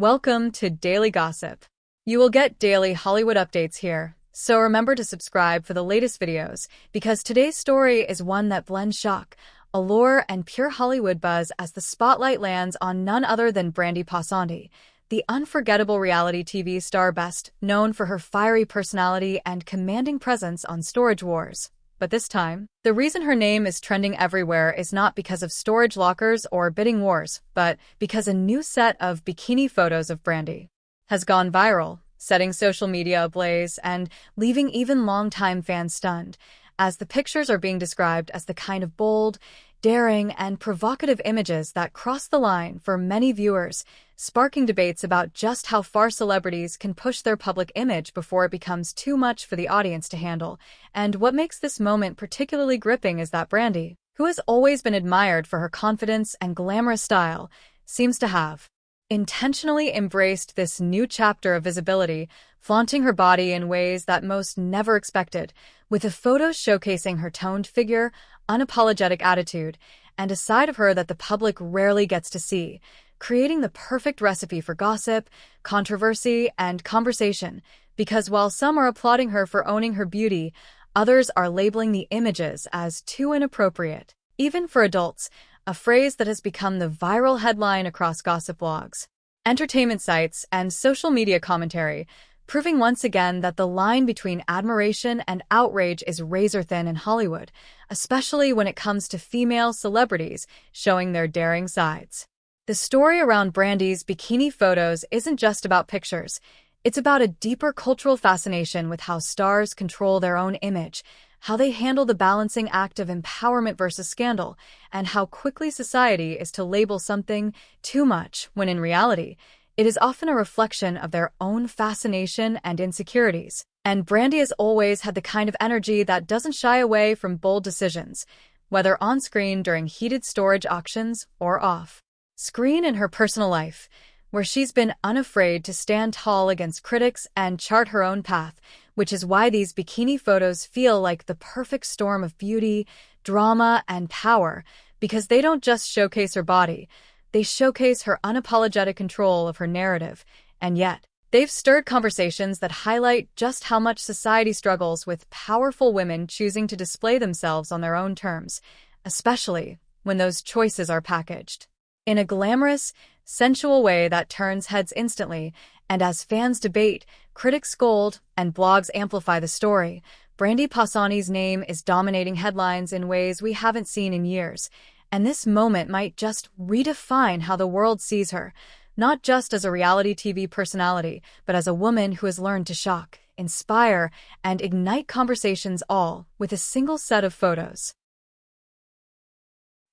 Welcome to Daily Gossip. You will get daily Hollywood updates here, so remember to subscribe for the latest videos, because today's story is one that blends shock, allure, and pure Hollywood buzz as the spotlight lands on none other than Brandi Passante, the unforgettable reality TV star best known for her fiery personality and commanding presence on Storage Wars. But this time, the reason her name is trending everywhere is not because of storage lockers or bidding wars, but because a new set of bikini photos of Brandi has gone viral, setting social media ablaze and leaving even longtime fans stunned, as the pictures are being described as the kind of bold, daring, and provocative images that cross the line for many viewers, sparking debates about just how far celebrities can push their public image before it becomes too much for the audience to handle. And what makes this moment particularly gripping is that Brandi, who has always been admired for her confidence and glamorous style, seems to have intentionally embraced this new chapter of visibility, flaunting her body in ways that most never expected, with the photos showcasing her toned figure, unapologetic attitude, and a side of her that the public rarely gets to see, creating the perfect recipe for gossip, controversy, and conversation. Because while some are applauding her for owning her beauty, others are labeling the images as too inappropriate, even for adults, a phrase that has become the viral headline across gossip blogs, entertainment sites, and social media commentary, proving once again that the line between admiration and outrage is razor-thin in Hollywood, especially when it comes to female celebrities showing their daring sides. The story around Brandi's bikini photos isn't just about pictures. It's about a deeper cultural fascination with how stars control their own image, how they handle the balancing act of empowerment versus scandal, and how quickly society is to label something too much when in reality, it is often a reflection of their own fascination and insecurities. And Brandi has always had the kind of energy that doesn't shy away from bold decisions, whether on screen during heated storage auctions or off screen in her personal life, where she's been unafraid to stand tall against critics and chart her own path, which is why these bikini photos feel like the perfect storm of beauty, drama, and power, because they don't just showcase her body, they showcase her unapologetic control of her narrative, and yet, they've stirred conversations that highlight just how much society struggles with powerful women choosing to display themselves on their own terms, especially when those choices are packaged in a glamorous, sensual way that turns heads instantly. And as fans debate, critics scold, and blogs amplify the story, Brandi Passante's name is dominating headlines in ways we haven't seen in years. And this moment might just redefine how the world sees her, not just as a reality TV personality, but as a woman who has learned to shock, inspire, and ignite conversations all with a single set of photos.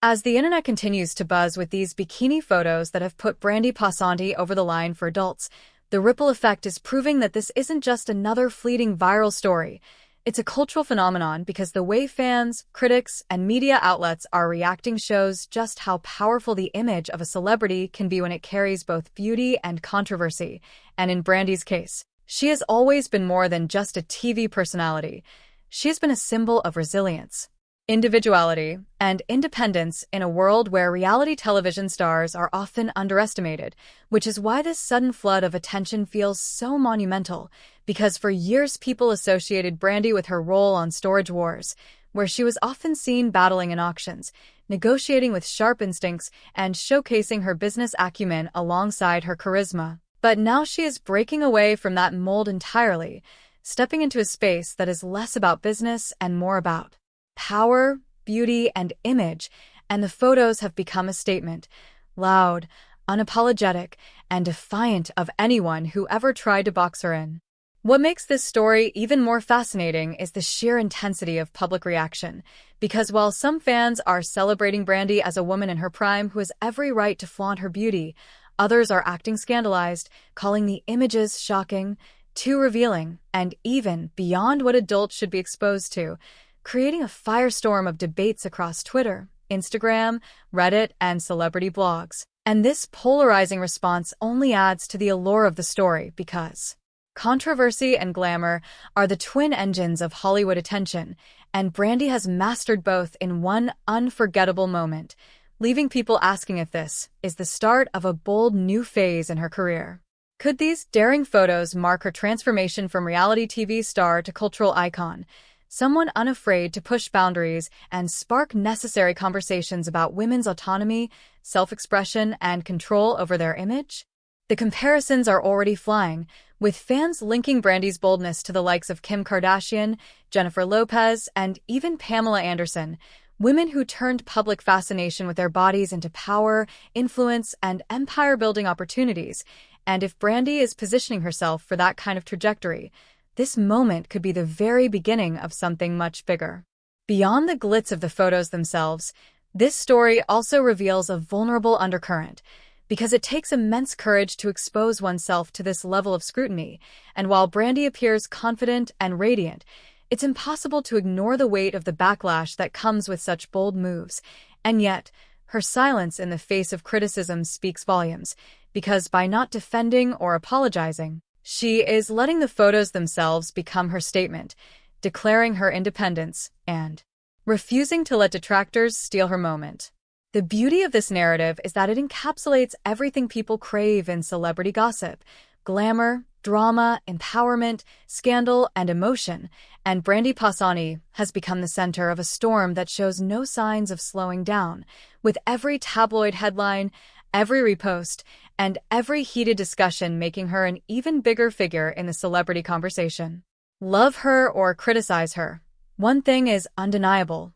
As the internet continues to buzz with these bikini photos that have put Brandi Passante over the line for adults, the ripple effect is proving that this isn't just another fleeting viral story. It's a cultural phenomenon because the way fans, critics, and media outlets are reacting shows just how powerful the image of a celebrity can be when it carries both beauty and controversy. And in Brandi's case, she has always been more than just a TV personality. She has been a symbol of resilience, individuality, and independence in a world where reality television stars are often underestimated, which is why this sudden flood of attention feels so monumental, because for years people associated Brandi with her role on Storage Wars, where she was often seen battling in auctions, negotiating with sharp instincts, and showcasing her business acumen alongside her charisma. But now she is breaking away from that mold entirely, stepping into a space that is less about business and more about power, beauty, and image, and the photos have become a statement, loud, unapologetic, and defiant of anyone who ever tried to box her in. What makes this story even more fascinating is the sheer intensity of public reaction, because while some fans are celebrating Brandi as a woman in her prime who has every right to flaunt her beauty, others are acting scandalized, calling the images shocking, too revealing, and even beyond what adults should be exposed to, creating a firestorm of debates across Twitter, Instagram, Reddit, and celebrity blogs. And this polarizing response only adds to the allure of the story because controversy and glamour are the twin engines of Hollywood attention, and Brandi has mastered both in one unforgettable moment, leaving people asking if this is the start of a bold new phase in her career. Could these daring photos mark her transformation from reality TV star to cultural icon, someone unafraid to push boundaries and spark necessary conversations about women's autonomy, self-expression, and control over their image? The comparisons are already flying, with fans linking Brandi's boldness to the likes of Kim Kardashian, Jennifer Lopez, and even Pamela Anderson, women who turned public fascination with their bodies into power, influence, and empire-building opportunities. And if Brandi is positioning herself for that kind of trajectory, this moment could be the very beginning of something much bigger. Beyond the glitz of the photos themselves, this story also reveals a vulnerable undercurrent, because it takes immense courage to expose oneself to this level of scrutiny, and while Brandi appears confident and radiant, it's impossible to ignore the weight of the backlash that comes with such bold moves. And yet, her silence in the face of criticism speaks volumes, because by not defending or apologizing, she is letting the photos themselves become her statement, declaring her independence and refusing to let detractors steal her moment. The beauty of this narrative is that it encapsulates everything people crave in celebrity gossip: glamour, drama, empowerment, scandal, and emotion, and Brandi Passante has become the center of a storm that shows no signs of slowing down, with every tabloid headline, every repost, and every heated discussion making her an even bigger figure in the celebrity conversation. Love her or criticize her, one thing is undeniable: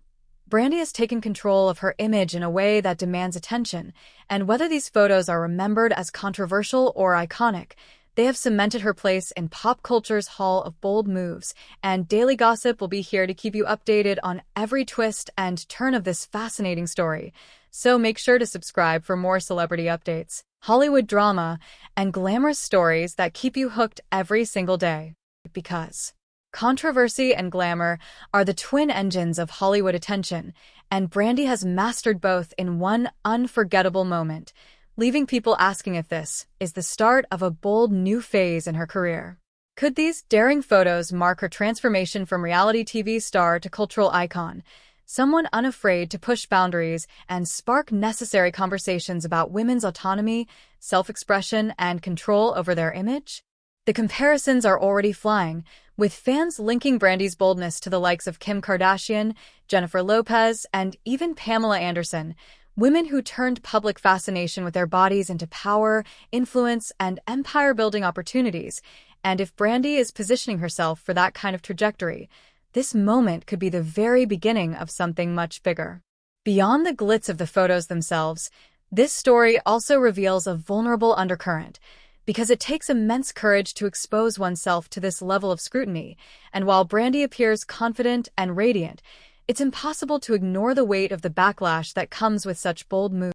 Brandi has taken control of her image in a way that demands attention, and whether these photos are remembered as controversial or iconic, they have cemented her place in pop culture's hall of bold moves, and Daily Gossip will be here to keep you updated on every twist and turn of this fascinating story. So make sure to subscribe for more celebrity updates, Hollywood drama, and glamorous stories that keep you hooked every single day. Because controversy and glamour are the twin engines of Hollywood attention, and Brandi has mastered both in one unforgettable moment, leaving people asking if this is the start of a bold new phase in her career. Could these daring photos mark her transformation from reality TV star to cultural icon, someone unafraid to push boundaries and spark necessary conversations about women's autonomy, self-expression, and control over their image? The comparisons are already flying, with fans linking Brandi's boldness to the likes of Kim Kardashian, Jennifer Lopez, and even Pamela Anderson, women who turned public fascination with their bodies into power, influence, and empire-building opportunities. And if Brandi is positioning herself for that kind of trajectory, this moment could be the very beginning of something much bigger. Beyond the glitz of the photos themselves, this story also reveals a vulnerable undercurrent, because it takes immense courage to expose oneself to this level of scrutiny, and while Brandi appears confident and radiant, it's impossible to ignore the weight of the backlash that comes with such bold moves.